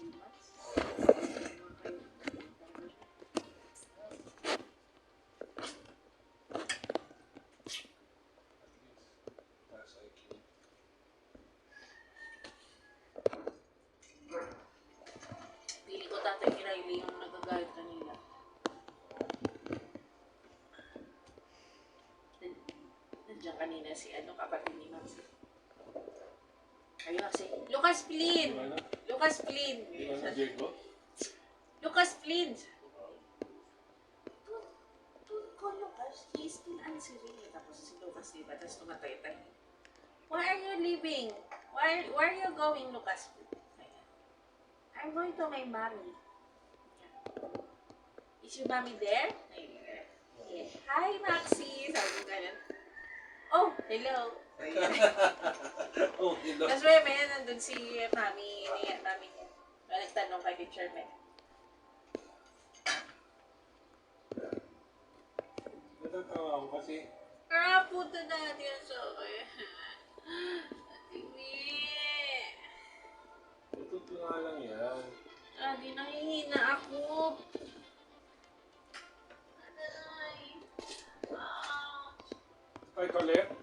3 months. Pili ko Tatay Riley yung nagagalit kanila. Nandiyan kanina si kapatid ni Maxi. Ayun kasi, Lucas Flynn! Lucas Flynn! Lucas Flynn! Don't call Lucas, he is still answering. Tapos si Lucas, diba? Tapos tumatay-tay. Why are you leaving? Where are you going, Lucas? I'm going to my mommy. Is your mommy there? Yeah. Hi, Maxi! Sabi ko ganun. Oh, hello! Oh, hello. Tapos may nandun si mami niya. Nagtanong kay Teacher Mel. Natatawa ako kasi Puto natin sa akin. natuto nga lang yan. Adi, nangihina ako. Aday. Ay, Colette?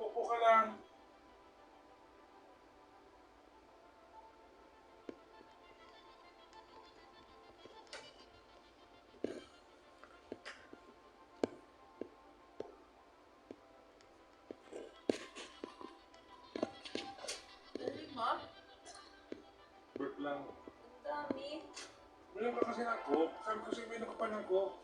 Upo ka lang. Dali mo? Burp lang. Ang dami. Uminom ka kasi ng Coke. Sabi ko sa'yo, uminom ka pa ng Coke.